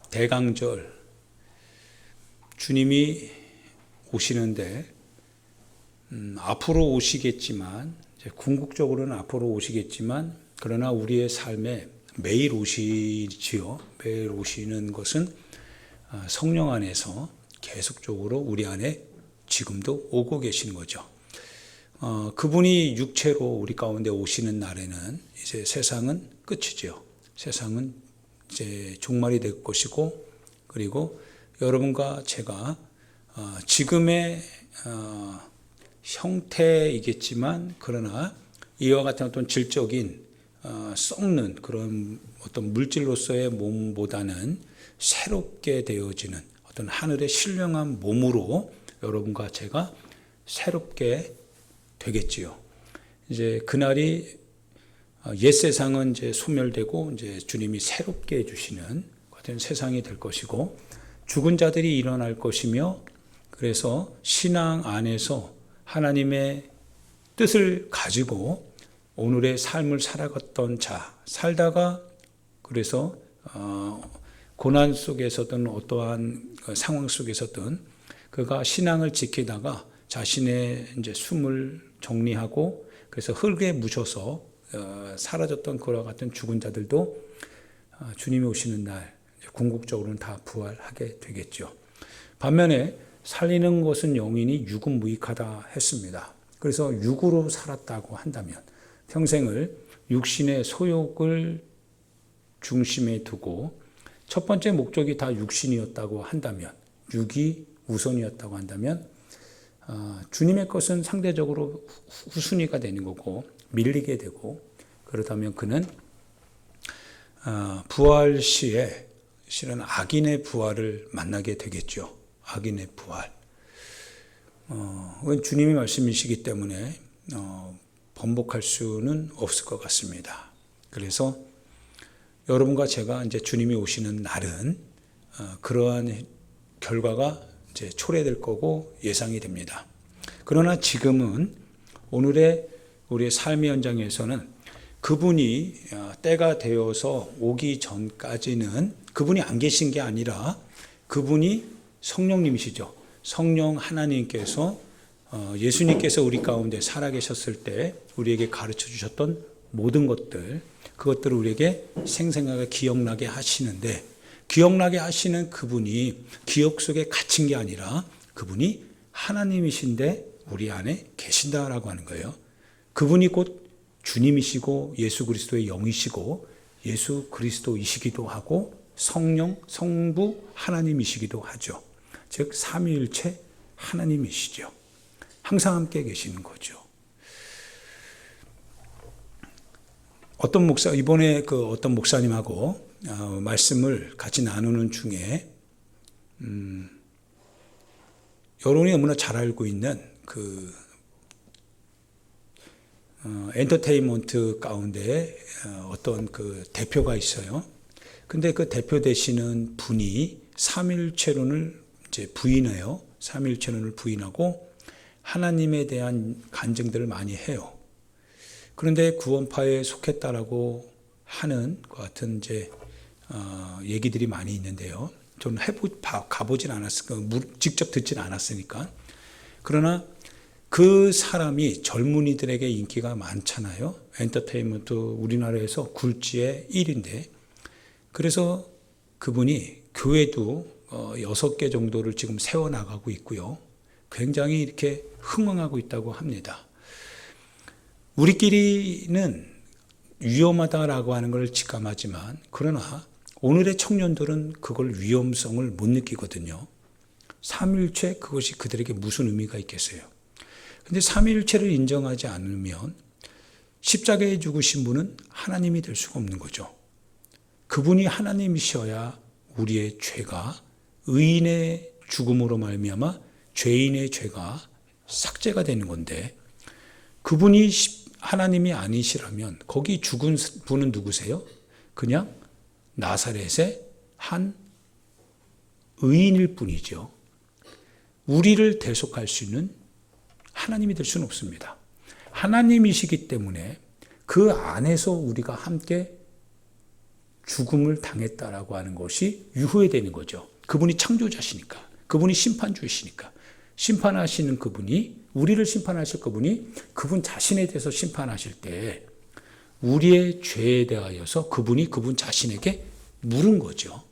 대강절 주님이 오시는데 앞으로 오시겠지만 궁극적으로는 앞으로 오시겠지만 그러나 우리의 삶에 매일 오시지요. 매일 오시는 것은 성령 안에서 계속적으로 우리 안에 지금도 오고 계시는 거죠. 그분이 육체로 우리 가운데 오시는 날에는 이제 세상은 끝이죠. 세상은 이제 종말이 될 것이고, 그리고 여러분과 제가 지금의 형태이겠지만 그러나 이와 같은 어떤 질적인 썩는 그런 어떤 물질로서의 몸보다는 새롭게 되어지는 어떤 하늘의 신령한 몸으로 여러분과 제가 새롭게 되겠지요. 이제 그날이 옛 세상은 이제 소멸되고 이제 주님이 새롭게 해주시는 같은 세상이 될 것이고, 죽은 자들이 일어날 것이며, 그래서 신앙 안에서 하나님의 뜻을 가지고 오늘의 삶을 살아갔던 자, 살다가 그래서 고난 속에서든 어떠한 상황 속에서든 그가 신앙을 지키다가 자신의 이제 숨을 정리하고 그래서 흙에 묻혀서 사라졌던 그와 같은 죽은 자들도 주님이 오시는 날 궁극적으로는 다 부활하게 되겠죠. 반면에 살리는 것은 영이니 육은 무익하다 했습니다. 그래서 육으로 살았다고 한다면 평생을 육신의 소욕을 중심에 두고 첫 번째 목적이 다 육신이었다고 한다면, 육이 우선이었다고 한다면 주님의 것은 상대적으로 후순위가 되는 거고 밀리게 되고, 그렇다면 그는 부활 시에 실은 악인의 부활을 만나게 되겠죠. 악인의 부활. 주님의 말씀이시기 때문에 번복할 수는 없을 것 같습니다. 그래서 여러분과 제가 이제 주님이 오시는 날은 그러한 결과가 이제 초래될 거고 예상이 됩니다. 그러나 지금은 오늘의 우리의 삶의 현장에서는 그분이 때가 되어서 오기 전까지는 그분이 안 계신 게 아니라 그분이 성령님이시죠. 성령 하나님께서 예수님께서 우리 가운데 살아계셨을 때 우리에게 가르쳐 주셨던 모든 것들, 그것들을 우리에게 생생하게 기억나게 하시는데, 기억나게 하시는 그분이 기억 속에 갇힌 게 아니라 그분이 하나님이신데 우리 안에 계신다라고 하는 거예요. 그분이 곧 주님이시고 예수 그리스도의 영이시고 예수 그리스도이시기도 하고 성령, 성부 하나님이시기도 하죠. 즉 삼위일체 하나님이시죠. 항상 함께 계시는 거죠. 이번에 어떤 목사님하고 말씀을 같이 나누는 중에 여러분이 너무나 잘 알고 있는 엔터테인먼트 가운데 어떤 대표가 있어요. 근데 그 대표 되시는 분이 삼위일체론을 이제 부인해요. 삼위일체론을 부인하고 하나님에 대한 간증들을 많이 해요. 그런데 구원파에 속했다라고 하는 것 같은 이제 얘기들이 많이 있는데요. 저는 가보진 않았으니까, 직접 듣진 않았으니까. 그러나 그 사람이 젊은이들에게 인기가 많잖아요. 엔터테인먼트 우리나라에서 굴지의 1인데, 그래서 그분이 교회도 6개 정도를 지금 세워나가고 있고요. 굉장히 이렇게 흥흥하고 있다고 합니다. 우리끼리는 위험하다라고 하는 걸 직감하지만, 그러나 오늘의 청년들은 그걸 위험성을 못 느끼거든요. 삼위일체, 그것이 그들에게 무슨 의미가 있겠어요. 근데 삼위일체를 인정하지 않으면 십자가에 죽으신 분은 하나님이 될 수가 없는 거죠. 그분이 하나님이셔야 우리의 죄가 의인의 죽음으로 말미암아 죄인의 죄가 삭제가 되는 건데, 그분이 하나님이 아니시라면 거기 죽은 분은 누구세요? 그냥 나사렛의 한 의인일 뿐이죠. 우리를 대속할 수 있는 하나님이 될 수는 없습니다. 하나님이시기 때문에 그 안에서 우리가 함께 죽음을 당했다라고 하는 것이 유효되는 거죠. 그분이 창조자시니까, 그분이 심판주이시니까, 심판하시는 그분이, 우리를 심판하실 그분이 그분 자신에 대해서 심판하실 때 우리의 죄에 대하여서 그분이 그분 자신에게 물은 거죠.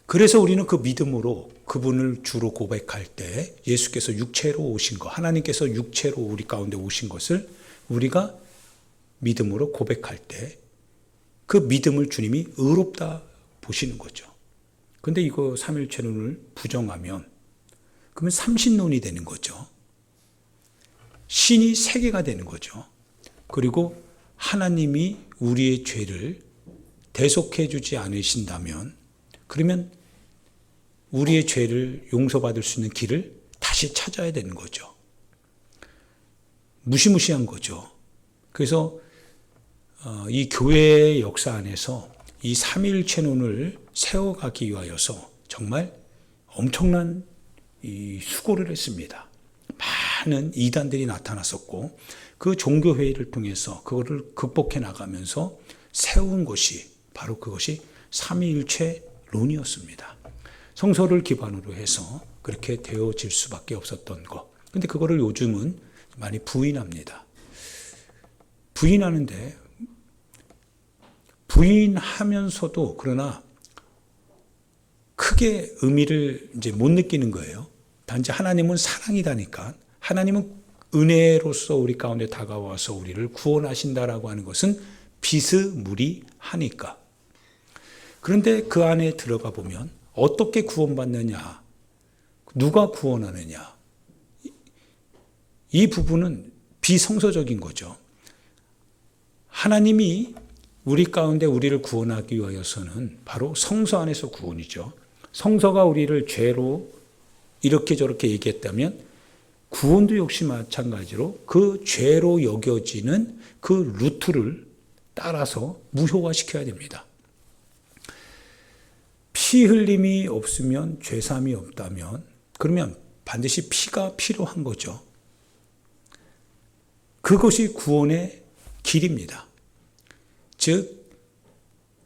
그래서 우리는 그 믿음으로 그분을 주로 고백할 때 예수께서 육체로 오신 것, 하나님께서 육체로 우리 가운데 오신 것을 우리가 믿음으로 고백할 때 그 믿음을 주님이 의롭다 보시는 거죠. 근데 이거 삼일체론을 부정하면 그러면 삼신론이 되는 거죠. 신이 세 개가 되는 거죠. 그리고 하나님이 우리의 죄를 대속해 주지 않으신다면 그러면 우리의 죄를 용서받을 수 있는 길을 다시 찾아야 되는 거죠. 무시무시한 거죠. 그래서 이 교회의 역사 안에서 이 삼위일체론을 세워가기 위하여서 정말 엄청난 이 수고를 했습니다. 많은 이단들이 나타났었고 그 종교회의를 통해서 그거를 극복해 나가면서 세운 것이 바로 그것이 삼위일체론이었습니다. 성서를 기반으로 해서 그렇게 되어질 수밖에 없었던 것. 근데 그거를 요즘은 많이 부인합니다. 부인하면서도 그러나 크게 의미를 이제 못 느끼는 거예요. 단지 하나님은 사랑이다니까, 하나님은 은혜로서 우리 가운데 다가와서 우리를 구원하신다라고 하는 것은 비스무리하니까. 그런데 그 안에 들어가 보면 어떻게 구원받느냐, 누가 구원하느냐, 이 부분은 비성서적인 거죠. 하나님이 우리 가운데 우리를 구원하기 위하여서는 바로 성서 안에서 구원이죠. 성서가 우리를 죄로 이렇게 저렇게 얘기했다면 구원도 역시 마찬가지로 그 죄로 여겨지는 그 루트를 따라서 무효화시켜야 됩니다. 피 흘림이 없으면 죄사함이 없다면 그러면 반드시 피가 필요한 거죠. 그것이 구원의 길입니다. 즉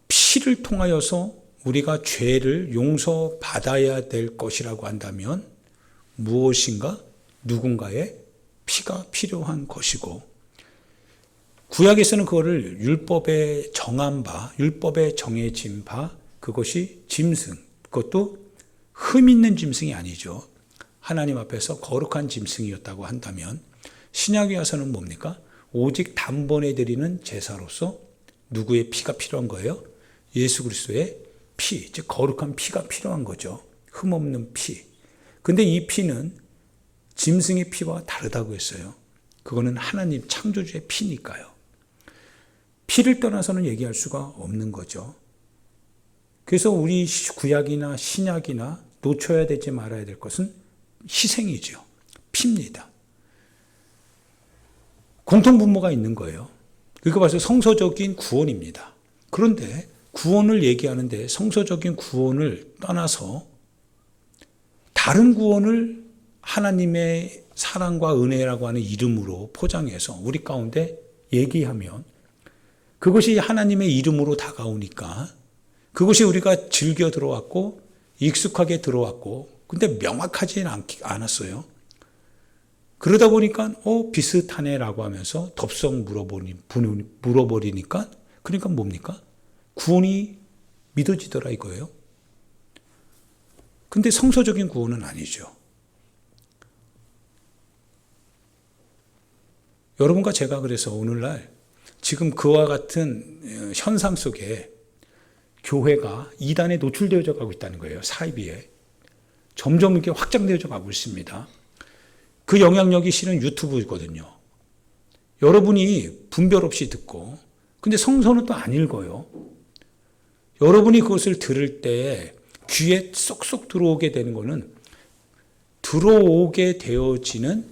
피를 통하여서 우리가 죄를 용서받아야 될 것이라고 한다면 무엇인가 누군가의 피가 필요한 것이고, 구약에서는 그거를 율법에 정한 바, 율법에 정해진 바, 그것이 짐승, 그것도 흠 있는 짐승이 아니죠. 하나님 앞에서 거룩한 짐승이었다고 한다면 신약에 와서는 뭡니까? 오직 단번에 드리는 제사로서 누구의 피가 필요한 거예요? 예수 그리스도의 피, 즉 거룩한 피가 필요한 거죠. 흠 없는 피. 근데 이 피는 짐승의 피와 다르다고 했어요. 그거는 하나님 창조주의 피니까요. 피를 떠나서는 얘기할 수가 없는 거죠. 그래서 우리 구약이나 신약이나 놓쳐야 되지 말아야 될 것은 희생이죠. 피입니다. 공통분모가 있는 거예요. 그러니까 벌써 성서적인 구원입니다. 그런데 구원을 얘기하는데 성서적인 구원을 떠나서 다른 구원을 하나님의 사랑과 은혜라고 하는 이름으로 포장해서 우리 가운데 얘기하면 그것이 하나님의 이름으로 다가오니까 그것이 우리가 즐겨 들어왔고 익숙하게 들어왔고 근데 명확하지는 않았어요. 그러다 보니까 비슷하네라고 하면서 덥석 물어버리니까 그러니까 뭡니까? 구원이 믿어지더라 이거예요. 근데 성서적인 구원은 아니죠. 여러분과 제가 그래서 오늘날 지금 그와 같은 현상 속에 교회가 이단에 노출되어져 가고 있다는 거예요. 사이비에. 점점 이렇게 확장되어져 가고 있습니다. 그 영향력이 실은 유튜브거든요. 여러분이 분별 없이 듣고, 근데 성서는 또 안 읽어요. 여러분이 그것을 들을 때 귀에 쏙쏙 들어오게 되는 것은 들어오게 되어지는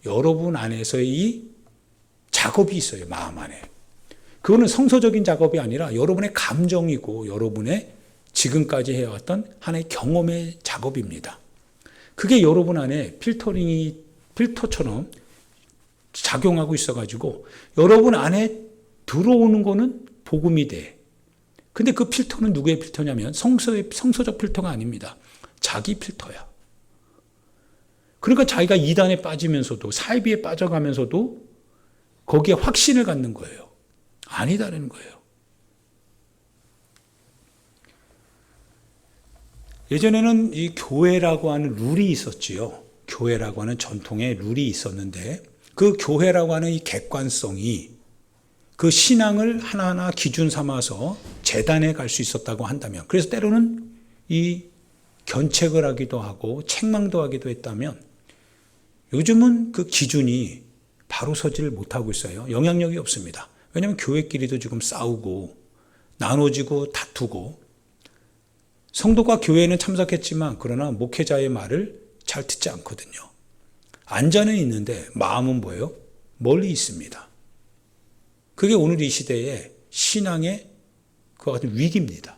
여러분 안에서의 이 작업이 있어요. 마음 안에. 그거는 성서적인 작업이 아니라 여러분의 감정이고 여러분의 지금까지 해왔던 하나의 경험의 작업입니다. 그게 여러분 안에 필터처럼 작용하고 있어가지고 여러분 안에 들어오는 거는 복음이 돼. 근데 그 필터는 누구의 필터냐면 성서적 필터가 아닙니다. 자기 필터야. 그러니까 자기가 이단에 빠지면서도 사이비에 빠져가면서도 거기에 확신을 갖는 거예요. 아니다라는 거예요. 예전에는 이 교회라고 하는 룰이 있었지요. 교회라고 하는 전통의 룰이 있었는데 그 교회라고 하는 이 객관성이 그 신앙을 하나하나 기준 삼아서 재단에 갈 수 있었다고 한다면, 그래서 때로는 이 견책을 하기도 하고 책망도 하기도 했다면, 요즘은 그 기준이 바로 서지를 못하고 있어요. 영향력이 없습니다. 왜냐하면 교회끼리도 지금 싸우고 나눠지고 다투고, 성도가 교회에는 참석했지만 그러나 목회자의 말을 잘 듣지 않거든요. 앉아는 있는데 마음은 뭐예요? 멀리 있습니다. 그게 오늘 이 시대의 신앙의 그와 같은 위기입니다.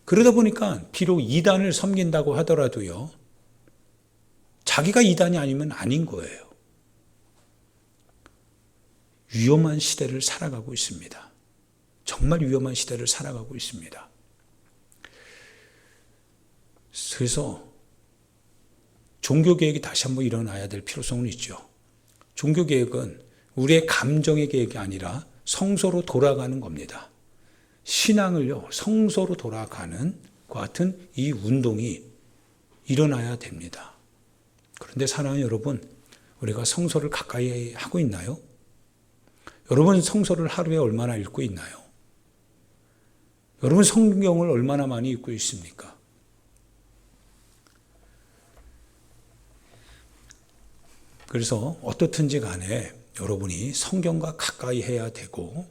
그러다 보니까 비록 이단을 섬긴다고 하더라도요, 자기가 이단이 아니면 아닌 거예요. 위험한 시대를 살아가고 있습니다. 정말 위험한 시대를 살아가고 있습니다. 그래서 종교개혁이 다시 한번 일어나야 될 필요성은 있죠. 종교개혁은 우리의 감정의 개혁이 아니라 성서로 돌아가는 겁니다. 신앙을요, 성서로 돌아가는 것 같은 이 운동이 일어나야 됩니다. 그런데 사랑하는 여러분, 우리가 성서를 가까이 하고 있나요? 여러분 성서를 하루에 얼마나 읽고 있나요? 여러분 성경을 얼마나 많이 읽고 있습니까? 그래서 어떻든지 간에 여러분이 성경과 가까이 해야 되고,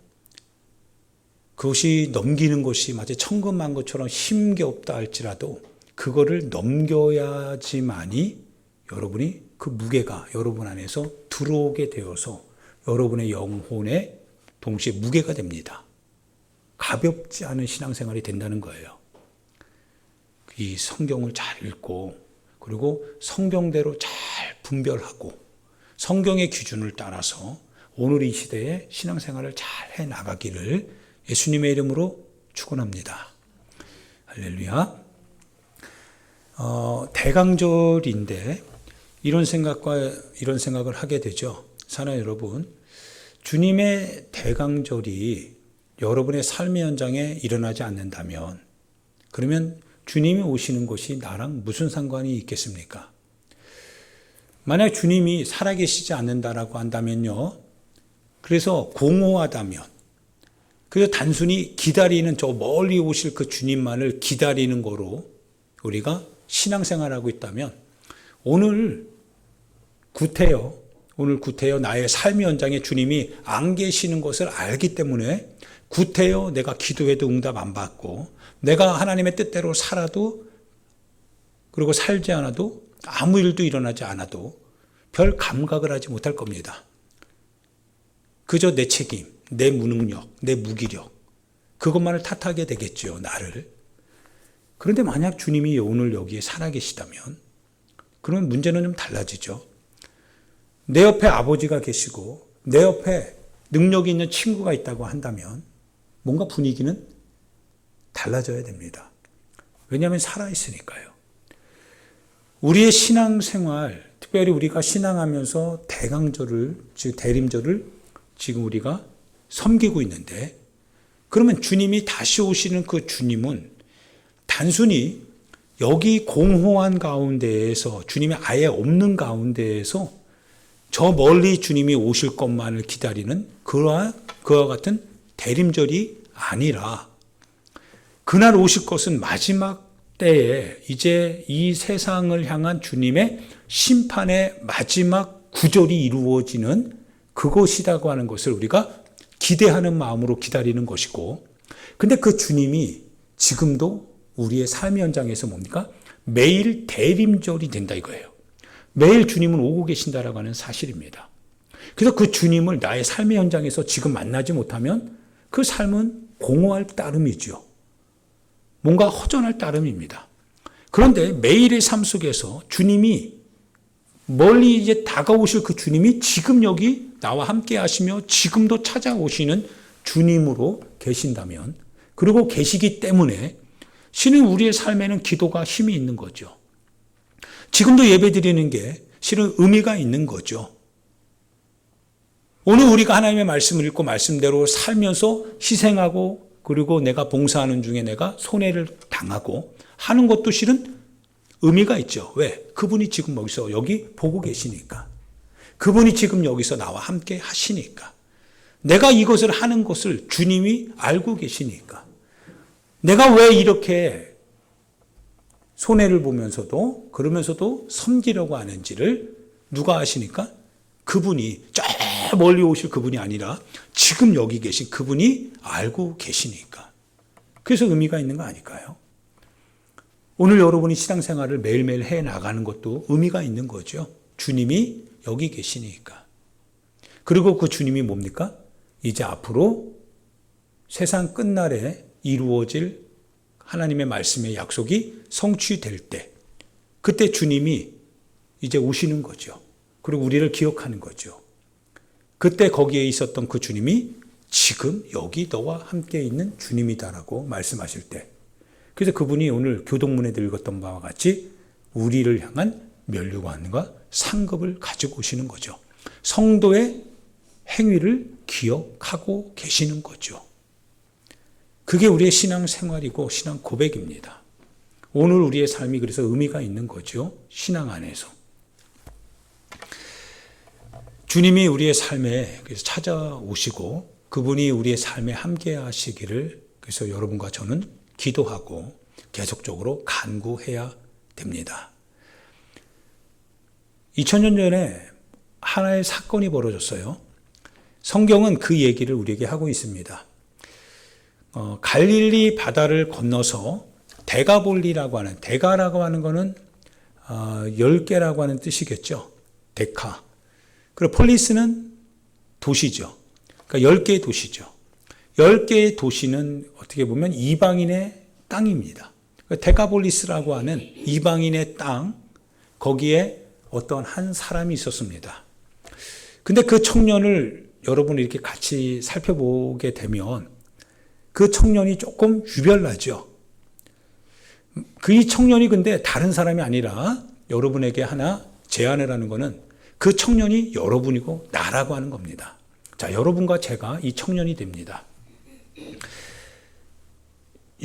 그것이 넘기는 것이 마치 천근만고처럼 힘겹다 할지라도 그거를 넘겨야지만이 여러분이 그 무게가 여러분 안에서 들어오게 되어서 여러분의 영혼에 동시에 무게가 됩니다. 가볍지 않은 신앙생활이 된다는 거예요. 이 성경을 잘 읽고, 그리고 성경대로 잘 분별하고 성경의 기준을 따라서 오늘 이 시대에 신앙생활을 잘 해나가기를 예수님의 이름으로 축원합니다. 할렐루야. 대강절인데 이런 생각을 하게 되죠. 사랑하는 여러분, 주님의 대강절이 여러분의 삶의 현장에 일어나지 않는다면, 그러면 주님이 오시는 것이 나랑 무슨 상관이 있겠습니까? 만약 주님이 살아계시지 않는다라고 한다면요, 그래서 공허하다면, 그래서 단순히 기다리는, 저 멀리 오실 그 주님만을 기다리는 거로 우리가 신앙생활하고 있다면, 오늘 구태여 나의 삶의 현장에 주님이 안 계시는 것을 알기 때문에 구태여 내가 기도해도 응답 안 받고, 내가 하나님의 뜻대로 살아도, 그리고 살지 않아도, 아무 일도 일어나지 않아도 별 감각을 하지 못할 겁니다. 그저 내 책임, 내 무능력, 내 무기력, 그것만을 탓하게 되겠죠, 나를. 그런데 만약 주님이 오늘 여기에 살아계시다면, 그러면 문제는 좀 달라지죠. 내 옆에 아버지가 계시고 내 옆에 능력이 있는 친구가 있다고 한다면 뭔가 분위기는 달라져야 됩니다. 왜냐하면 살아있으니까요. 우리의 신앙생활, 특별히 우리가 신앙하면서 대강절을, 즉 대림절을 지금 우리가 섬기고 있는데, 그러면 주님이 다시 오시는 그 주님은 단순히 여기 공허한 가운데에서, 주님이 아예 없는 가운데에서 저 멀리 주님이 오실 것만을 기다리는 그와 같은 대림절이 아니라, 그날 오실 것은 마지막 때에 이제 이 세상을 향한 주님의 심판의 마지막 구절이 이루어지는 그것이라고 하는 것을 우리가 기대하는 마음으로 기다리는 것이고, 근데 그 주님이 지금도 우리의 삶의 현장에서 뭡니까? 매일 대림절이 된다 이거예요. 매일 주님은 오고 계신다라고 하는 사실입니다. 그래서 그 주님을 나의 삶의 현장에서 지금 만나지 못하면 그 삶은 공허할 따름이죠. 뭔가 허전할 따름입니다. 그런데 매일의 삶 속에서 주님이 멀리 이제 다가오실 그 주님이 지금 여기 나와 함께 하시며 지금도 찾아오시는 주님으로 계신다면, 그리고 계시기 때문에 실은 우리의 삶에는 기도가 힘이 있는 거죠. 지금도 예배 드리는 게 실은 의미가 있는 거죠. 오늘 우리가 하나님의 말씀을 읽고 말씀대로 살면서 희생하고 그리고 내가 봉사하는 중에 내가 손해를 당하고 하는 것도 실은 의미가 있죠. 왜? 그분이 지금 여기 보고 계시니까. 그분이 지금 여기서 나와 함께 하시니까. 내가 이것을 하는 것을 주님이 알고 계시니까. 내가 왜 이렇게 손해를 보면서도 그러면서도 섬기려고 하는지를 누가 아시니까? 그분이 저 멀리 오실 그분이 아니라 지금 여기 계신 그분이 알고 계시니까. 그래서 의미가 있는 거 아닐까요? 오늘 여러분이 신앙생활을 매일매일 해나가는 것도 의미가 있는 거죠. 주님이 여기 계시니까. 그리고 그 주님이 뭡니까? 이제 앞으로 세상 끝날에 이루어질 하나님의 말씀의 약속이 성취될 때, 그때 주님이 이제 오시는 거죠. 그리고 우리를 기억하는 거죠. 그때 거기에 있었던 그 주님이 지금 여기 너와 함께 있는 주님이다라고 말씀하실 때, 그래서 그분이 오늘 교동문에도 읽었던 바와 같이 우리를 향한 면류관과 상급을 가지고 오시는 거죠. 성도의 행위를 기억하고 계시는 거죠. 그게 우리의 신앙 생활이고 신앙 고백입니다. 오늘 우리의 삶이 그래서 의미가 있는 거죠. 신앙 안에서. 주님이 우리의 삶에 찾아오시고 그분이 우리의 삶에 함께 하시기를 그래서 여러분과 저는 기도하고 계속적으로 간구해야 됩니다. 2000년 전에 하나의 사건이 벌어졌어요. 성경은 그 얘기를 우리에게 하고 있습니다. 갈릴리 바다를 건너서 데가라고 하는 거는 10개라고 하는 뜻이겠죠. 데카. 그리고 폴리스는 도시죠. 그러니까 10개의 도시죠. 10개의 도시는 어떻게 보면 이방인의 땅입니다. 데카폴리스라고 하는 이방인의 땅, 거기에 어떤 한 사람이 있었습니다. 근데 그 청년을 여러분이 이렇게 같이 살펴보게 되면 그 청년이 조금 유별나죠. 그 청년이 근데 다른 사람이 아니라 여러분에게 하나 제안을 하는 거는 그 청년이 여러분이고 나라고 하는 겁니다. 자, 여러분과 제가 이 청년이 됩니다.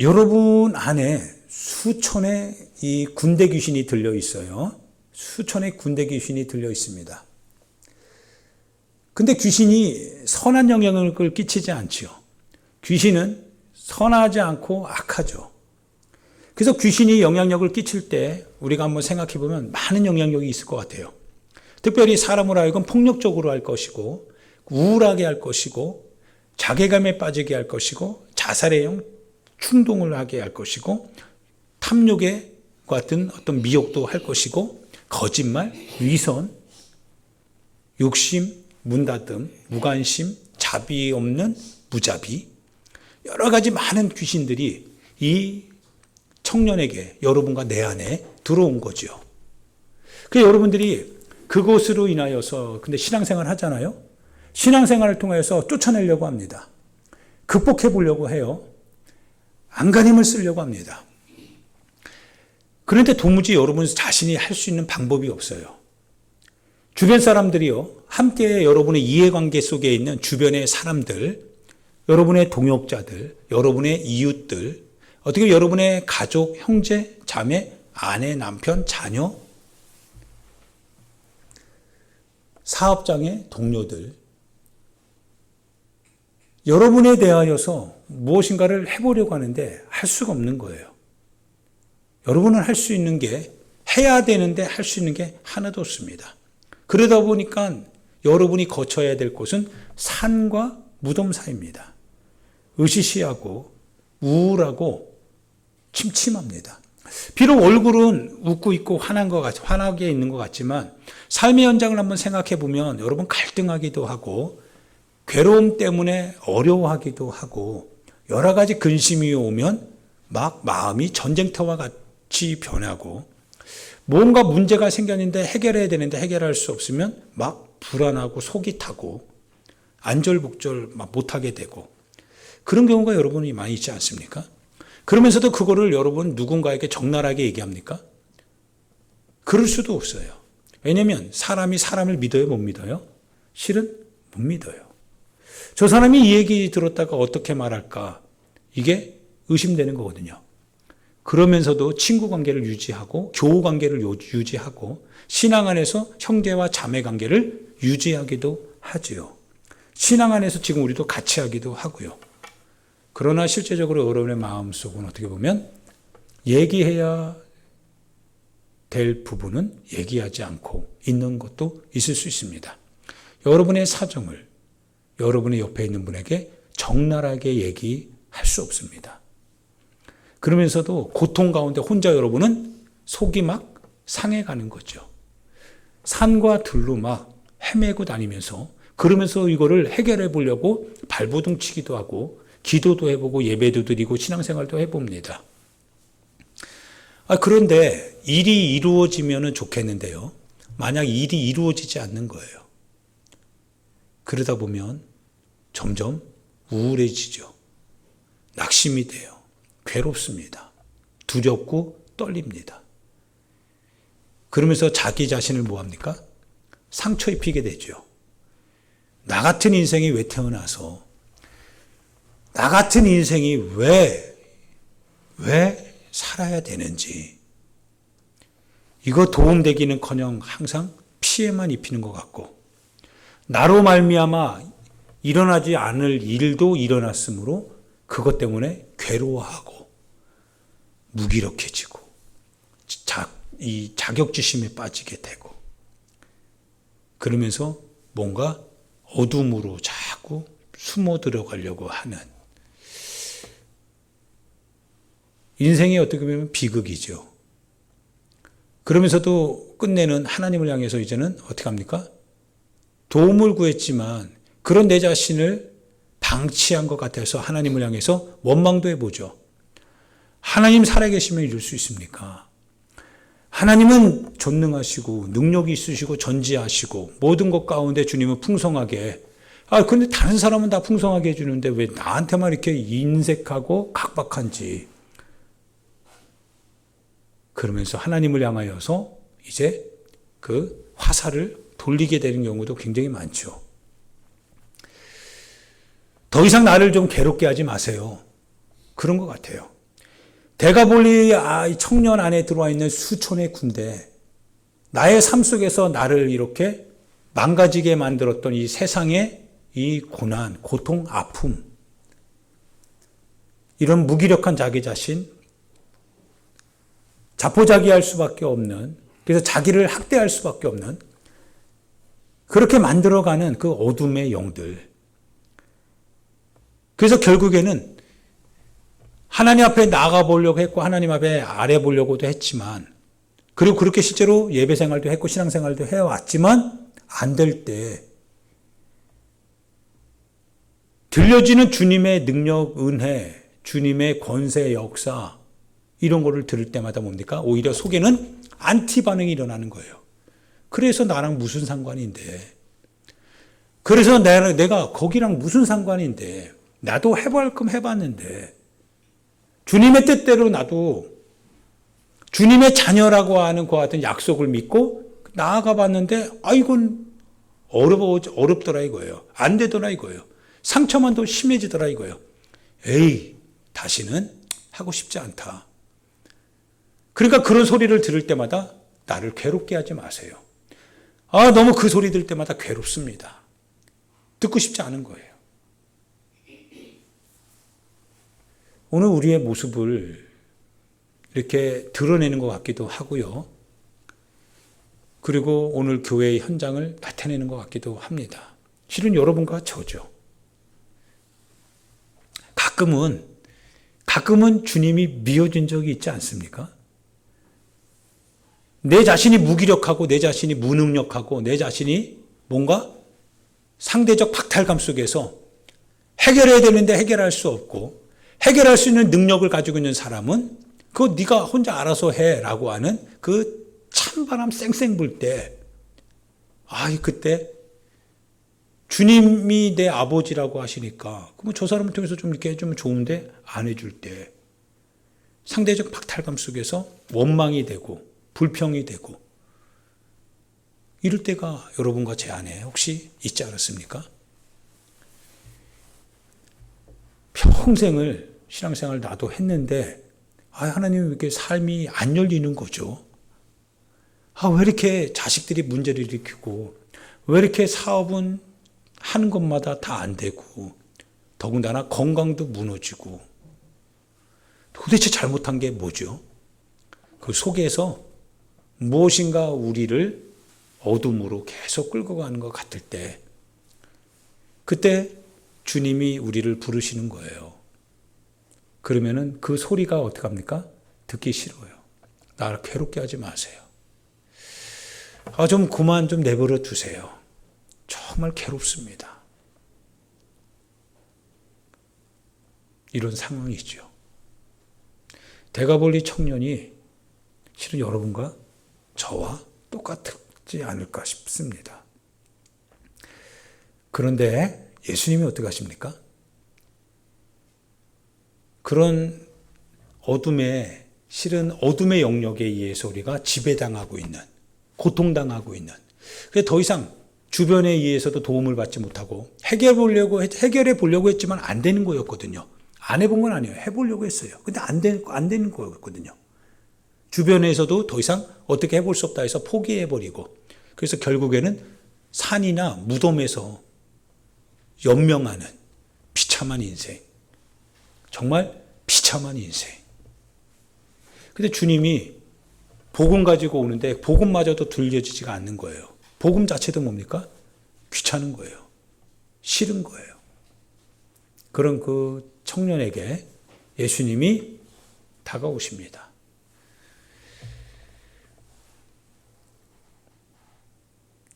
여러분 안에 수천의 이 군대 귀신이 들려 있어요. 수천의 군대 귀신이 들려 있습니다. 근데 귀신이 선한 영향을 끼치지 않지요. 귀신은 선하지 않고 악하죠. 그래서 귀신이 영향력을 끼칠 때 우리가 한번 생각해 보면 많은 영향력이 있을 것 같아요. 특별히 사람을 하여금 폭력적으로 할 것이고 우울하게 할 것이고 자괴감에 빠지게 할 것이고 자살의 충동을 하게 할 것이고 탐욕에 같은 어떤 미혹도 할 것이고 거짓말, 위선, 욕심, 문다듬, 무관심, 자비 없는 무자비, 여러 가지 많은 귀신들이 이 청년에게 여러분과 내 안에 들어온 거죠. 그래서 여러분들이 그것으로 인하여서 근데 신앙생활 하잖아요. 신앙생활을 통해서 쫓아내려고 합니다. 극복해 보려고 해요. 안간힘을 쓰려고 합니다. 그런데 도무지 여러분 자신이 할 수 있는 방법이 없어요. 주변 사람들이요, 함께 여러분의 이해관계 속에 있는 주변의 사람들, 여러분의 동역자들, 여러분의 이웃들, 어떻게 여러분의 가족, 형제, 자매, 아내, 남편, 자녀, 사업장의 동료들, 여러분에 대하여서 무엇인가를 해보려고 하는데 할 수가 없는 거예요. 여러분은 할 수 있는 게, 해야 되는데 할 수 있는 게 하나도 없습니다. 그러다 보니까 여러분이 거쳐야 될 곳은 산과 무덤 사이입니다. 으시시하고 우울하고 침침합니다. 비록 얼굴은 웃고 있고 환하게 있는 것 같지만 삶의 현장을 한번 생각해 보면 여러분 갈등하기도 하고 괴로움 때문에 어려워하기도 하고 여러 가지 근심이 오면 막 마음이 전쟁터와 같이 변하고 뭔가 문제가 생겼는데 해결해야 되는데 해결할 수 없으면 막 불안하고 속이 타고 안절복절 막 못하게 되고 그런 경우가 여러분이 많이 있지 않습니까? 그러면서도 그거를 여러분 누군가에게 적나라하게 얘기합니까? 그럴 수도 없어요. 왜냐하면 사람이 사람을 믿어요, 못 믿어요? 실은 못 믿어요. 저 사람이 이 얘기 들었다가 어떻게 말할까? 이게 의심되는 거거든요. 그러면서도 친구 관계를 유지하고 교우 관계를 유지하고 신앙 안에서 형제와 자매 관계를 유지하기도 하지요. 신앙 안에서 지금 우리도 같이 하기도 하고요. 그러나 실제적으로 여러분의 마음속은 어떻게 보면 얘기해야 될 부분은 얘기하지 않고 있는 것도 있을 수 있습니다. 여러분의 사정을 여러분의 옆에 있는 분에게 적나라하게 얘기할 수 없습니다. 그러면서도 고통 가운데 혼자 여러분은 속이 막 상해가는 거죠. 산과 들로 막 헤매고 다니면서 그러면서 이거를 해결해 보려고 발버둥 치기도 하고 기도도 해보고 예배도 드리고 신앙생활도 해봅니다. 그런데 일이 이루어지면 좋겠는데요. 만약 일이 이루어지지 않는 거예요. 그러다 보면 점점 우울해지죠. 낙심이 돼요. 괴롭습니다. 두렵고 떨립니다. 그러면서 자기 자신을 뭐합니까? 상처 입히게 되죠. 나 같은 인생이 왜 태어나서 나 같은 인생이 왜 살아야 되는지 이거 도움되기는커녕 항상 피해만 입히는 것 같고 나로 말미암아 일어나지 않을 일도 일어났으므로 그것 때문에 괴로워하고 무기력해지고 이 자격지심에 빠지게 되고 그러면서 뭔가 어둠으로 자꾸 숨어 들어가려고 하는 인생이 어떻게 보면 비극이죠. 그러면서도 끝내는 하나님을 향해서 이제는 어떻게 합니까? 도움을 구했지만 그런 내 자신을 방치한 것 같아서 하나님을 향해서 원망도 해보죠. 하나님 살아계시면 이룰 수 있습니까? 하나님은 전능하시고 능력이 있으시고 전지하시고 모든 것 가운데 주님은 풍성하게 근데 다른 사람은 다 풍성하게 해주는데 왜 나한테만 이렇게 인색하고 각박한지 그러면서 하나님을 향하여서 이제 그 화살을 돌리게 되는 경우도 굉장히 많죠. 더 이상 나를 좀 괴롭게 하지 마세요. 그런 것 같아요. 대가볼리 청년 안에 들어와 있는 수천의 군대, 나의 삶 속에서 나를 이렇게 망가지게 만들었던 이 세상의 이 고난, 고통, 아픔, 이런 무기력한 자기 자신, 자포자기할 수밖에 없는, 그래서 자기를 학대할 수밖에 없는 그렇게 만들어가는 그 어둠의 영들. 그래서 결국에는 하나님 앞에 나가 보려고 했고 하나님 앞에 아래 보려고도 했지만 그리고 그렇게 실제로 예배 생활도 했고 신앙 생활도 해왔지만 안 될 때 들려지는 주님의 능력, 은혜, 주님의 권세, 역사 이런 거를 들을 때마다 뭡니까? 오히려 속에는 안티 반응이 일어나는 거예요. 그래서 나랑 무슨 상관인데 그래서 내가 거기랑 무슨 상관인데 나도 해볼 끔 해봤는데 주님의 뜻대로 나도 주님의 자녀라고 하는 그와 같은 약속을 믿고 나아가 봤는데 이건 어렵더라 이거예요. 안 되더라 이거예요. 상처만 더 심해지더라 이거예요. 다시는 하고 싶지 않다. 그러니까 그런 소리를 들을 때마다 나를 괴롭게 하지 마세요. 너무 그 소리 들을 때마다 괴롭습니다. 듣고 싶지 않은 거예요. 오늘 우리의 모습을 이렇게 드러내는 것 같기도 하고요. 그리고 오늘 교회의 현장을 나타내는 것 같기도 합니다. 실은 여러분과 저죠. 가끔은 주님이 미워진 적이 있지 않습니까? 내 자신이 무기력하고 내 자신이 무능력하고 내 자신이 뭔가 상대적 박탈감 속에서 해결해야 되는데 해결할 수 없고 해결할 수 있는 능력을 가지고 있는 사람은 그거 네가 혼자 알아서 해라고 하는 그 찬바람 쌩쌩 불 때 그때 주님이 내 아버지라고 하시니까 그럼 저 사람을 통해서 좀 이렇게 해주면 좋은데 안 해줄 때 상대적 박탈감 속에서 원망이 되고 불평이 되고 이럴 때가 여러분과 제 안에 혹시 있지 않았습니까? 평생을 신앙생활 나도 했는데 하나님 왜 이렇게 삶이 안 열리는 거죠? 왜 이렇게 자식들이 문제를 일으키고 왜 이렇게 사업은 하는 것마다 다 안 되고 더군다나 건강도 무너지고 도대체 잘못한 게 뭐죠? 그 속에서 무엇인가 우리를 어둠으로 계속 끌고 가는 것 같을 때 그때 주님이 우리를 부르시는 거예요. 그러면은 그 소리가 어떻게 합니까? 듣기 싫어요. 나를 괴롭게 하지 마세요. 좀 그만 좀 내버려 두세요. 정말 괴롭습니다. 이런 상황이죠. 대가볼리 청년이 실은 여러분과 저와 똑같지 않을까 싶습니다. 그런데 예수님이 어떻게 하십니까? 그런 실은 어둠의 영역에 의해서 우리가 지배당하고 있는, 고통당하고 있는, 그래서 더 이상 주변에 의해서도 도움을 받지 못하고 해결해 보려고 했지만 안 되는 거였거든요. 안 해본 건 아니에요. 해보려고 했어요. 근데 안 되는 거였거든요. 주변에서도 더 이상 어떻게 해볼 수 없다 해서 포기해버리고 그래서 결국에는 산이나 무덤에서 연명하는 비참한 인생. 정말 비참한 인생. 근데 주님이 복음 가지고 오는데 복음마저도 들려지지가 않는 거예요. 복음 자체도 뭡니까? 귀찮은 거예요. 싫은 거예요. 그런 그 청년에게 예수님이 다가오십니다.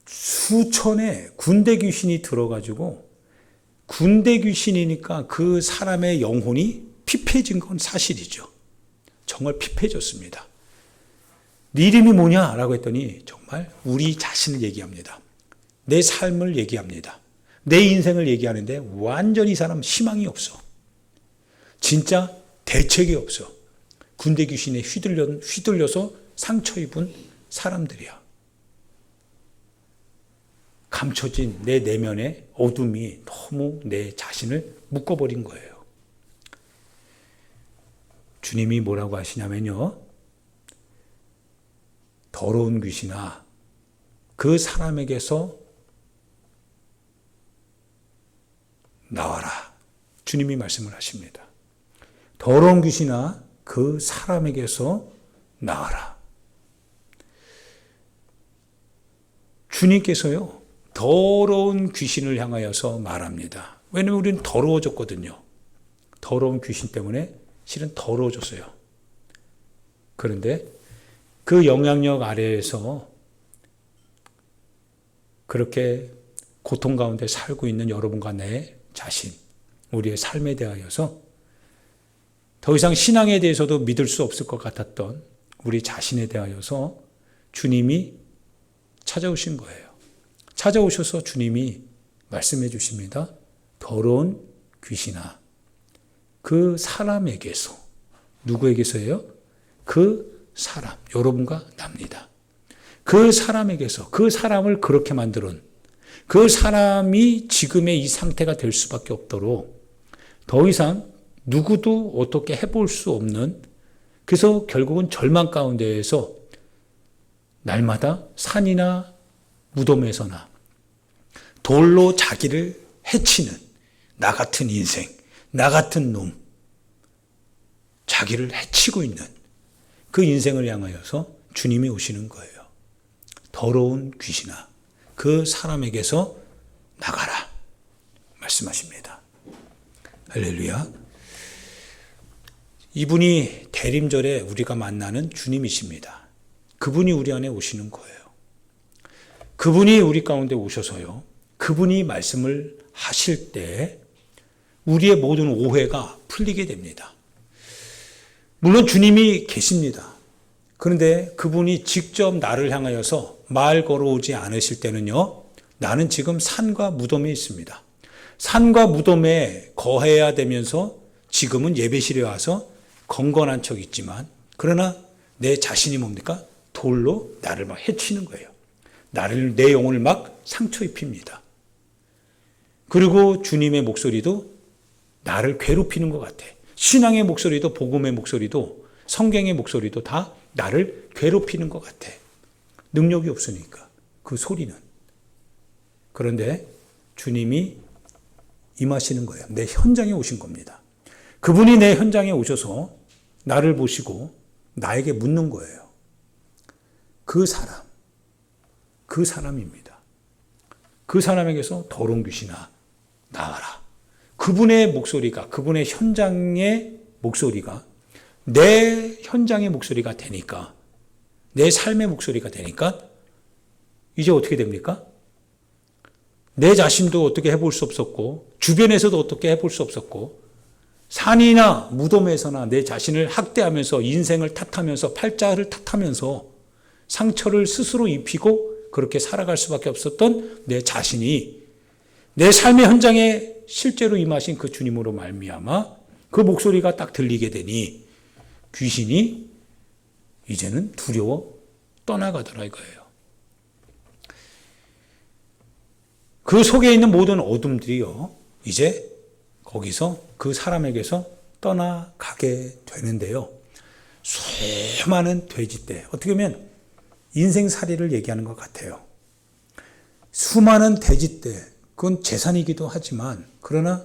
수천의 군대 귀신이 들어가지고 군대 귀신이니까 그 사람의 영혼이 피폐해진 건 사실이죠. 정말 피폐해졌습니다. 네 이름이 뭐냐라고 했더니 정말 우리 자신을 얘기합니다. 내 삶을 얘기합니다. 내 인생을 얘기하는데 완전히 이 사람 희망이 없어. 진짜 대책이 없어. 군대 귀신에 휘둘려서 상처 입은 사람들이야. 감춰진 내 내면의 어둠이 너무 내 자신을 묶어버린 거예요. 주님이 뭐라고 하시냐면요. 더러운 귀신아, 그 사람에게서 나와라. 주님이 말씀을 하십니다. 더러운 귀신아, 그 사람에게서 나와라. 주님께서요. 더러운 귀신을 향하여서 말합니다. 왜냐하면 우리는 더러워졌거든요. 더러운 귀신 때문에 실은 더러워졌어요. 그런데 그 영향력 아래에서 그렇게 고통 가운데 살고 있는 여러분과 내 자신, 우리의 삶에 대하여서 더 이상 신앙에 대해서도 믿을 수 없을 것 같았던 우리 자신에 대하여서 주님이 찾아오신 거예요. 찾아오셔서 주님이 말씀해 주십니다. 더러운 귀신아, 그 사람에게서, 누구에게서예요? 그 사람, 여러분과 납니다. 그 사람에게서, 그 사람을 그렇게 만들은, 그 사람이 지금의 이 상태가 될 수밖에 없도록 더 이상 누구도 어떻게 해볼 수 없는, 그래서 결국은 절망 가운데에서 날마다 산이나 무덤에서나 돌로 자기를 해치는 나 같은 인생, 나 같은 놈, 자기를 해치고 있는 그 인생을 향하여서 주님이 오시는 거예요. 더러운 귀신아, 그 사람에게서 나가라 말씀하십니다. 할렐루야. 이분이 대림절에 우리가 만나는 주님이십니다. 그분이 우리 안에 오시는 거예요. 그분이 우리 가운데 오셔서요. 그분이 말씀을 하실 때 우리의 모든 오해가 풀리게 됩니다. 물론 주님이 계십니다. 그런데 그분이 직접 나를 향하여서 말 걸어오지 않으실 때는요. 나는 지금 산과 무덤에 있습니다. 산과 무덤에 거해야 되면서 지금은 예배실에 와서 건건한 척 있지만, 그러나 내 자신이 뭡니까? 돌로 나를 막 해치는 거예요. 내 영혼을 막 상처 입힙니다. 그리고 주님의 목소리도 나를 괴롭히는 것 같아. 신앙의 목소리도, 복음의 목소리도, 성경의 목소리도 다 나를 괴롭히는 것 같아. 능력이 없으니까, 그 소리는. 그런데 주님이 임하시는 거예요. 내 현장에 오신 겁니다. 그분이 내 현장에 오셔서 나를 보시고 나에게 묻는 거예요. 그 사람입니다. 그 사람에게서 더러운 귀신아, 나와라. 그분의 목소리가, 그분의 현장의 목소리가 내 현장의 목소리가 되니까, 내 삶의 목소리가 되니까, 이제 어떻게 됩니까? 내 자신도 어떻게 해볼 수 없었고, 주변에서도 어떻게 해볼 수 없었고, 산이나 무덤에서나 내 자신을 학대하면서, 인생을 탓하면서, 팔자를 탓하면서 상처를 스스로 입히고 그렇게 살아갈 수밖에 없었던 내 자신이 내 삶의 현장에 실제로 임하신 그 주님으로 말미암아 그 목소리가 딱 들리게 되니 귀신이 이제는 두려워 떠나가더라 이거예요. 그 속에 있는 모든 어둠들이요, 이제 거기서 그 사람에게서 떠나가게 되는데요. 수많은 돼지떼, 어떻게 보면 인생살이를 얘기하는 것 같아요. 수많은 돼지떼, 그건 재산이기도 하지만, 그러나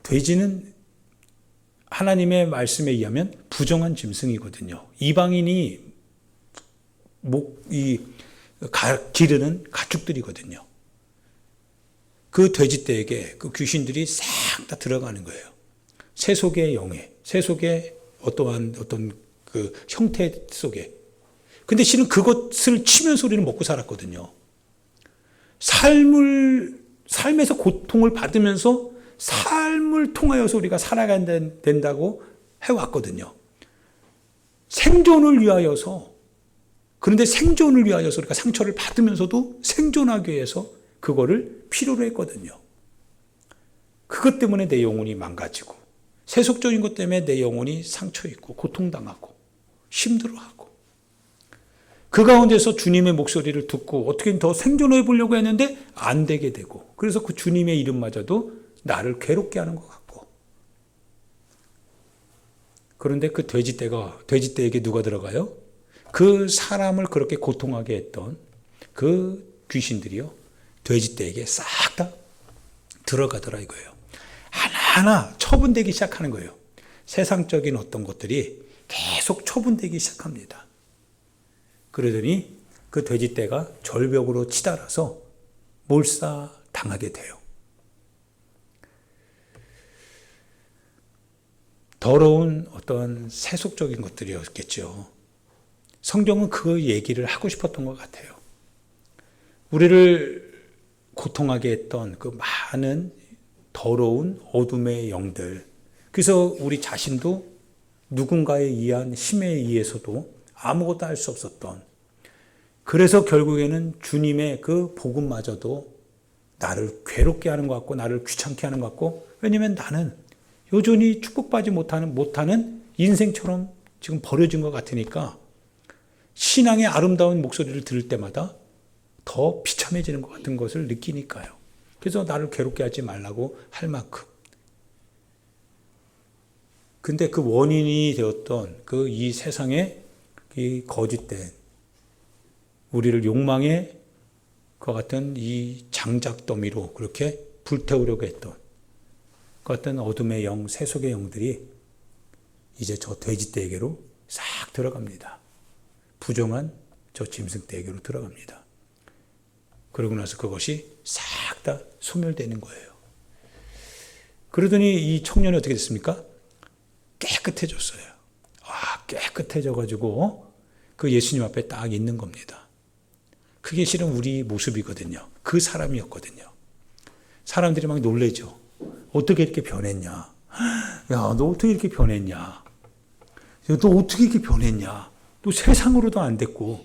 돼지는 하나님의 말씀에 의하면 부정한 짐승이거든요. 이방인이 기르는 가축들이거든요. 그 돼지떼에게 그 귀신들이 싹 다 들어가는 거예요. 세속의 영에, 세속의 어떤 그 형태 속에. 근데 실은 그것을 치면서 우리는 먹고 살았거든요. 삶에서 고통을 받으면서 삶을 통하여서 우리가 살아가야 된다고 해왔거든요. 생존을 위하여서. 그런데 생존을 위하여서 우리가 상처를 받으면서도 생존하기 위해서 그거를 필요로 했거든요. 그것 때문에 내 영혼이 망가지고, 세속적인 것 때문에 내 영혼이 상처 입고 고통당하고 힘들어하고, 그 가운데서 주님의 목소리를 듣고 어떻게든 더 생존해 보려고 했는데 안 되게 되고, 그래서 그 주님의 이름마저도 나를 괴롭게 하는 것 같고. 그런데 그 돼지떼에게 누가 들어가요? 그 사람을 그렇게 고통하게 했던 그 귀신들이요, 돼지떼에게 싹 다 들어가더라 이거예요. 하나하나 처분되기 시작하는 거예요. 세상적인 어떤 것들이 계속 처분되기 시작합니다. 그러더니 그 돼지떼가 절벽으로 치달아서 몰사당하게 돼요. 더러운 어떤 세속적인 것들이었겠죠. 성경은 그 얘기를 하고 싶었던 것 같아요. 우리를 고통하게 했던 그 많은 더러운 어둠의 영들. 그래서 우리 자신도 누군가에 의한 힘에 의해서도 아무것도 할 수 없었던, 그래서 결국에는 주님의 그 복음마저도 나를 괴롭게 하는 것 같고, 나를 귀찮게 하는 것 같고, 왜냐하면 나는 여전히 축복받지 못하는 인생처럼 지금 버려진 것 같으니까 신앙의 아름다운 목소리를 들을 때마다 더 비참해지는 것 같은 것을 느끼니까요. 그래서 나를 괴롭게 하지 말라고 할 만큼. 근데 그 원인이 되었던 그 이 세상의 이 거짓된, 우리를 욕망의 그 같은 이 장작더미로 그렇게 불태우려고 했던 그 같은 어둠의 영, 세속의 영들이 이제 저 돼지떼에게로 싹 들어갑니다. 부정한 저 짐승떼에게로 들어갑니다. 그러고 나서 그것이 싹 다 소멸되는 거예요. 그러더니 이 청년이 어떻게 됐습니까? 깨끗해졌어요. 깨끗해져가지고 그 예수님 앞에 딱 있는 겁니다. 그게 실은 우리 모습이거든요. 그 사람이었거든요. 사람들이 막 놀래죠. 어떻게 이렇게 변했냐? 야, 너 어떻게 이렇게 변했냐? 너 어떻게 이렇게 변했냐? 너 세상으로도 안 됐고,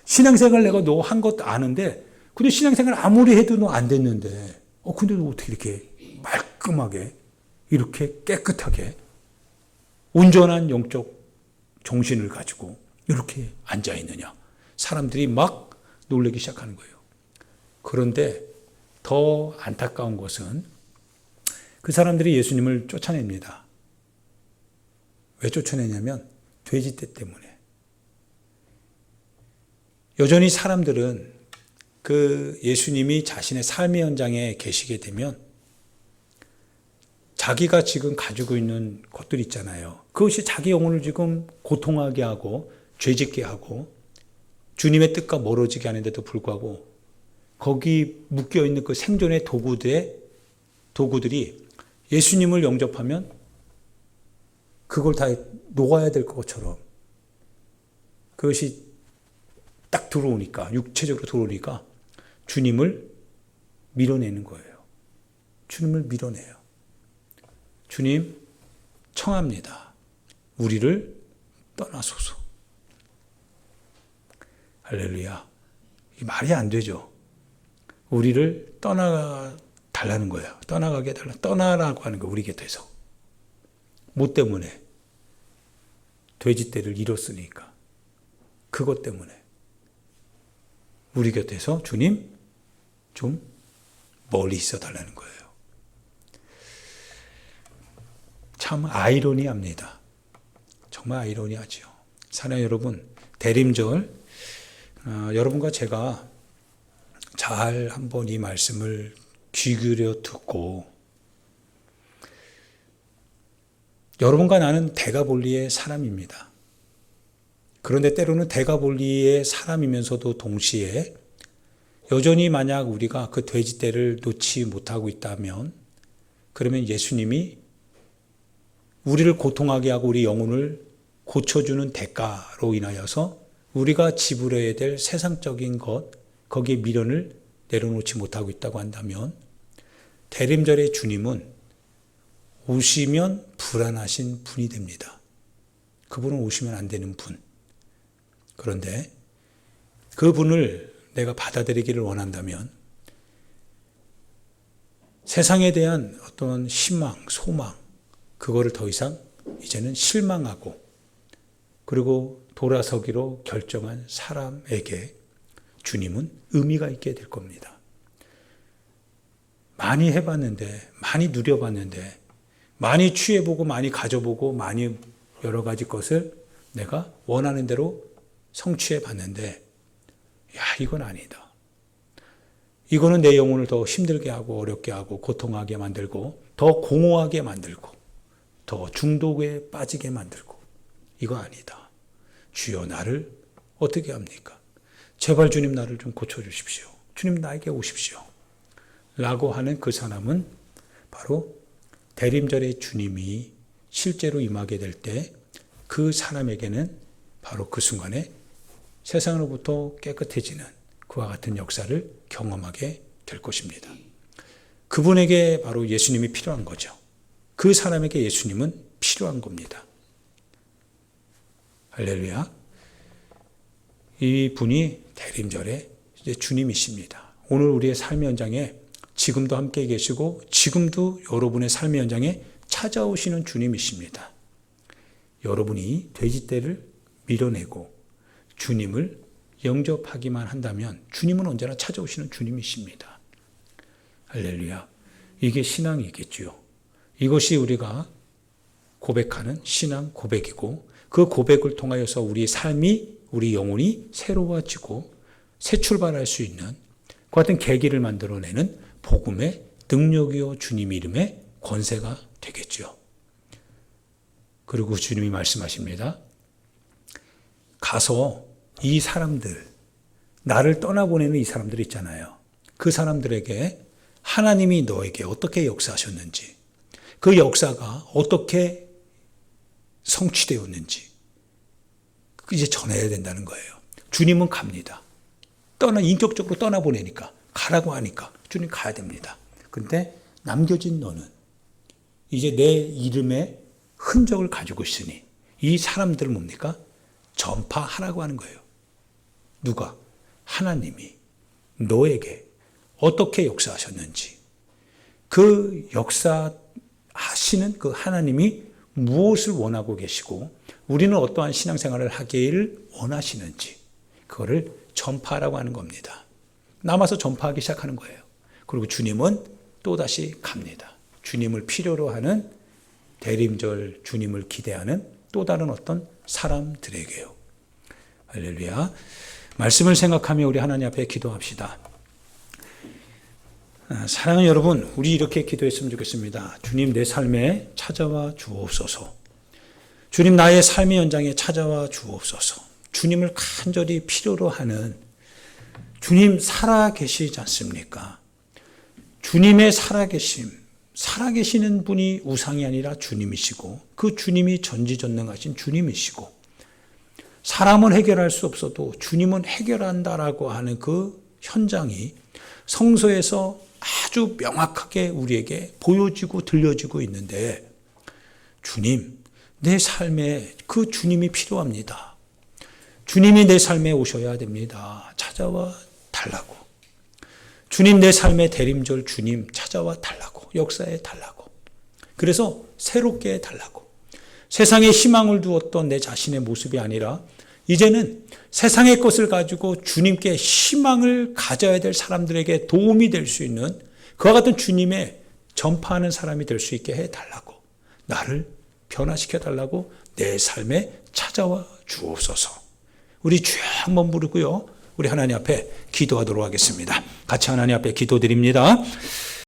신앙생활 내가 너 한 것도 아는데 근데 신앙생활 아무리 해도 너 안 됐는데, 근데 너 어떻게 이렇게 말끔하게, 이렇게 깨끗하게, 온전한 영적 정신을 가지고 이렇게 앉아 있느냐. 사람들이 막 놀라기 시작하는 거예요. 그런데 더 안타까운 것은 그 사람들이 예수님을 쫓아냅니다. 왜 쫓아내냐면 돼지떼 때문에. 여전히 사람들은 그 예수님이 자신의 삶의 현장에 계시게 되면 자기가 지금 가지고 있는 것들 있잖아요. 그것이 자기 영혼을 지금 고통하게 하고 죄짓게 하고 주님의 뜻과 멀어지게 하는데도 불구하고 거기 묶여있는 그 생존의 도구들이 예수님을 영접하면 그걸 다 녹아야 될 것처럼 그것이 딱 들어오니까, 육체적으로 들어오니까 주님을 밀어내는 거예요. 주님을 밀어내요. 주님, 청합니다. 우리를 떠나소서. 할렐루야. 이 말이 안 되죠. 우리를 떠나달라는 거예요. 떠나가게 해달라. 떠나라고 하는 거예요. 우리 곁에서. 뭐 때문에? 돼지떼를 잃었으니까. 그것 때문에. 우리 곁에서 주님 좀 멀리 있어 달라는 거예요. 참 아이러니합니다. 정말 아이러니하죠. 사랑하는 여러분, 대림절 여러분과 제가 잘 한번 이 말씀을 귀 기울여 듣고 여러분과 나는 대가볼리의 사람입니다. 그런데 때로는 대가볼리의 사람이면서도 동시에 여전히 만약 우리가 그 돼지떼를 놓지 못하고 있다면 그러면 예수님이 우리를 고통하게 하고 우리 영혼을 고쳐주는 대가로 인하여서 우리가 지불해야 될 세상적인 것, 거기에 미련을 내려놓지 못하고 있다고 한다면 대림절의 주님은 오시면 불안하신 분이 됩니다. 그분은 오시면 안 되는 분. 그런데 그분을 내가 받아들이기를 원한다면 세상에 대한 어떤 희망, 소망, 그거를 더 이상 이제는 실망하고 그리고 돌아서기로 결정한 사람에게 주님은 의미가 있게 될 겁니다. 많이 해봤는데, 많이 누려봤는데, 많이 취해보고, 많이 가져보고, 많이 여러 가지 것을 내가 원하는 대로 성취해봤는데, 야, 이건 아니다. 이거는 내 영혼을 더 힘들게 하고, 어렵게 하고, 고통하게 만들고, 더 공허하게 만들고, 더 중독에 빠지게 만들고, 이거 아니다. 주여 나를 어떻게 합니까? 제발 주님 나를 좀 고쳐주십시오. 주님 나에게 오십시오. 라고 하는 그 사람은 바로 대림절의 주님이 실제로 임하게 될 때 그 사람에게는 바로 그 순간에 세상으로부터 깨끗해지는 그와 같은 역사를 경험하게 될 것입니다. 그분에게 바로 예수님이 필요한 거죠. 그 사람에게 예수님은 필요한 겁니다. 할렐루야. 이 분이 대림절의 이제 주님이십니다. 오늘 우리의 삶의 현장에 지금도 함께 계시고 지금도 여러분의 삶의 현장에 찾아오시는 주님이십니다. 여러분이 돼지떼를 밀어내고 주님을 영접하기만 한다면 주님은 언제나 찾아오시는 주님이십니다. 할렐루야. 이게 신앙이겠지요. 이것이 우리가 고백하는 신앙 고백이고 그 고백을 통하여서 우리 삶이 우리 영혼이 새로워지고 새 출발할 수 있는 그 같은 계기를 만들어내는 복음의 능력이요 주님 이름의 권세가 되겠죠. 그리고 주님이 말씀하십니다. 가서 이 사람들, 나를 떠나보내는 이 사람들 있잖아요. 그 사람들에게 하나님이 너에게 어떻게 역사하셨는지, 그 역사가 어떻게 성취되었는지 이제 전해야 된다는 거예요. 주님은 갑니다. 인격적으로 떠나보내니까, 가라고 하니까 주님 가야 됩니다. 그런데 남겨진 너는 이제 내 이름의 흔적을 가지고 있으니 이 사람들을 뭡니까? 전파하라고 하는 거예요. 누가? 하나님이 너에게 어떻게 역사하셨는지, 그 역사하시는 그 하나님이 무엇을 원하고 계시고 우리는 어떠한 신앙생활을 하기를 원하시는지 그거를 전파하라고 하는 겁니다. 남아서 전파하기 시작하는 거예요. 그리고 주님은 또다시 갑니다. 주님을 필요로 하는 대림절, 주님을 기대하는 또 다른 어떤 사람들에게요. 할렐루야. 말씀을 생각하며 우리 하나님 앞에 기도합시다. 사랑하는 여러분, 우리 이렇게 기도했으면 좋겠습니다. 주님, 내 삶에 찾아와 주옵소서. 주님, 나의 삶의 현장에 찾아와 주옵소서. 주님을 간절히 필요로 하는, 주님 살아 계시지 않습니까? 주님의 살아계시는 분이 우상이 아니라 주님이시고, 그 주님이 전지전능하신 주님이시고, 사람은 해결할 수 없어도 주님은 해결한다라고 하는 그 현장이 성서에서 아주 명확하게 우리에게 보여지고 들려지고 있는데, 주님, 내 삶에 그 주님이 필요합니다. 주님이 내 삶에 오셔야 됩니다. 찾아와 달라고. 주님, 내 삶의 대림절 주님 찾아와 달라고. 역사해 달라고. 그래서 새롭게 해달라고. 세상에 희망을 두었던 내 자신의 모습이 아니라 이제는 세상의 것을 가지고 주님께 희망을 가져야 될 사람들에게 도움이 될 수 있는 그와 같은 주님의 전파하는 사람이 될 수 있게 해달라고. 나를 변화시켜 달라고 내 삶에 찾아와 주옵소서. 우리 주여 한번 부르고요. 우리 하나님 앞에 기도하도록 하겠습니다. 같이 하나님 앞에 기도드립니다.